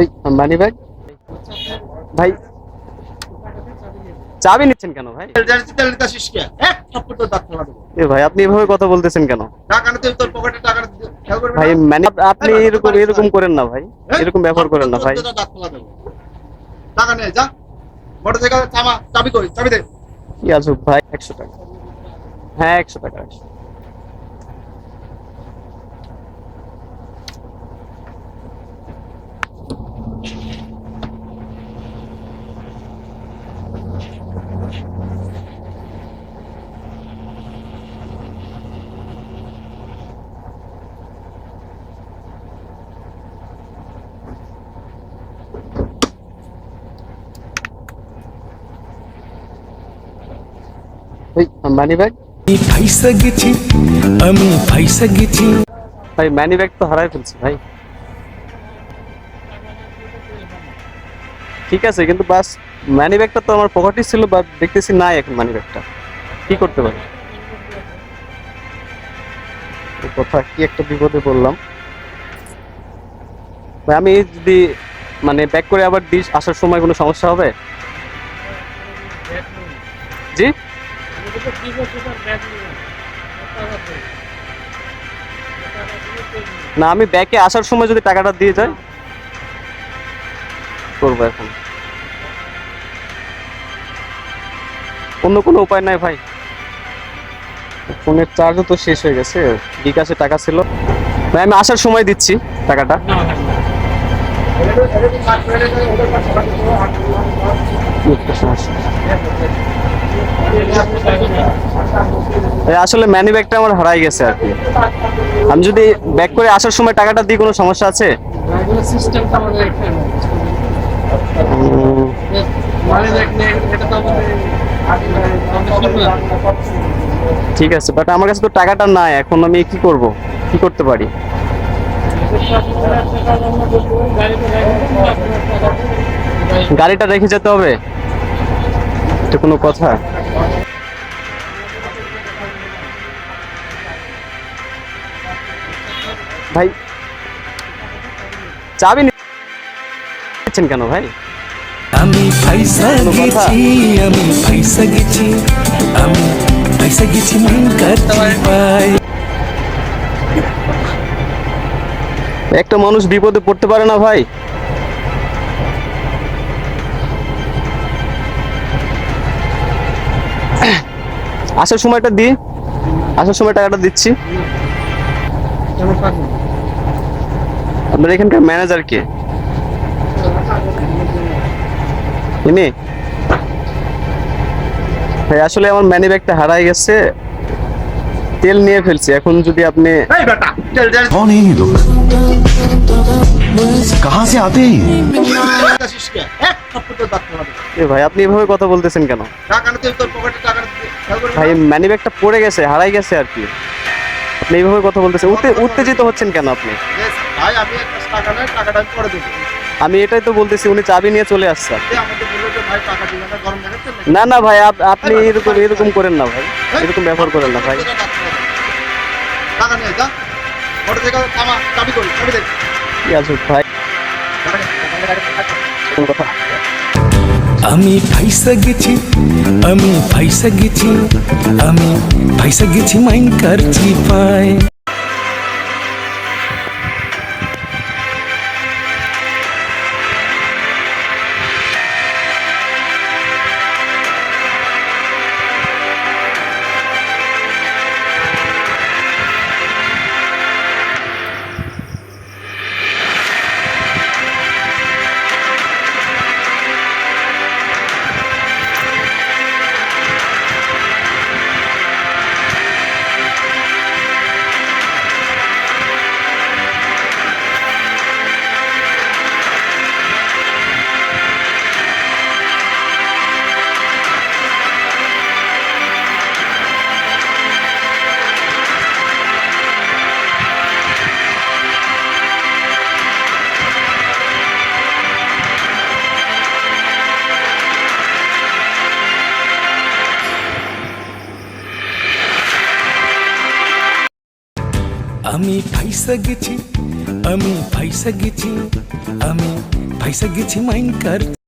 এই money bag ভাই, চাবি নিচ্ছেন কেন ভাই? এ ভাই, আপনি এভাবে কথা বলতেছেন কেন ভাই? মানে আপনি এরকম এরকম করেন না ভাই, এরকম ব্যবহার করেন না ভাই। টাকা নেই, যা মোটরসাইকেল থামা, চাবি কই, চাবি দে। কি আজব ভাই। 100 টাকা। হ্যাঁ, 100 টাকা, 100। এই মানি ব্যাগ ফাইসা গেছি, আমি ফাইসা গেছি। ভাই, মানি ব্যাগ তো হারাই ফেলছি ভাই। ঠিক আছে, কিন্তু বাস মানি ব্যাগটা তো আমার পকেটে ছিল, বাট দেখতেছি নাই এখন মানি ব্যাগটা। কি করতে পারি? এই কথা, কি একটা বিপদে পড়লাম ভাই। আমি যদি মানে ব্যাক করে আবার দিস আসার সময় কোনো সমস্যা হবে? জি না, আমি ব্যাকে আসার সময় যদি টাকাটা দিয়ে যাই করবো। এখন অন্য কোনো উপায় নাই ভাই। ফোনের চার্জও তো শেষ হয়ে গেছে, বিকাশে টাকা ছিল ভাই। আমি আসার সময় দিচ্ছি টাকাটা। কি একটা সমস্যা। আসলে মানি ব্যাগটা আমার হারাই গেছে আর কি। আমি যদি ব্যাক করে আসার সময় টাকাটা দিই, কোনো সমস্যা আছে? ঠিক আছে, বাট আমার কাছে তো টাকাটা নাই। এখন আমি কি করব, কি করতে পারি? গাড়িটা রেখে যেতে হবে? এটা কোনো কথা? ভাই, চাবি নিচ্ছেন কেন ভাই? আমি ফাইসা কোনো কথা? গেছি, আমি ফাইসা গেছি, আমি ফাইসা গেছি মাইন কাটি পাই। একটা মানুষ বিপদে পড়তে পারে না ভাই? আসার সময়টা দিই, আসার সময় টাকাটা দিচ্ছি। আপনার এখানকার ম্যানেজার কে? ইনি? ভাই, আসলে আমার মানি ব্যাগটা হারাই গেছে, তেল নিয়ে ফেলছি। এখন যদি আপনি এই বেটা, তেল তেল कौन है ये लोग? कहाँ से आते हैं ये? দিতেছিস কে? এক থাপ্পড় দাঁত ফালা দেব। এ ভাই, আপনি এভাবে কথা বলতেছেন কেন? টাকা নিতে তোর পকেটে টাকা দিতে, খেয়াল করবি ভাই, না? মানি ব্যাগটা পড়ে গেছে, হারাই গেছে আর কি। আপনি এইভাবে কথা বলতেছেন, উত্তেজিত হচ্ছেন কেন আপনি? Yes, ভাই আমি একটা টাকা নেই, টাকাটা আমি পরে দেবো। আমি এটাই তো বলতেছি, উনি চাবি নিয়ে চলে আসছে। সে আমাকে বললো যে ভাই টাকা দিবে না, গরম লাগাচ্ছে নাকি? না না ভাই, আপনি এরকম এরকম করেন না ভাই, এরকম ব্যবহার করেন না ভাই। টাকা নিয়ে যা, মোটরসাইকেল থামা, চাবি কই, চাবি দে। কি আজব ভাই। টাকা নে, কোন কথা? আমি ফাইসা গেছি, আমি ফাইসা গেছি, আমি ফাইসা গেছি মাইন কাটি পাই। আমি ফাইসা গেছি, আমি ফাইসা গেছি আমি ফাইসা গেছি মাইন কার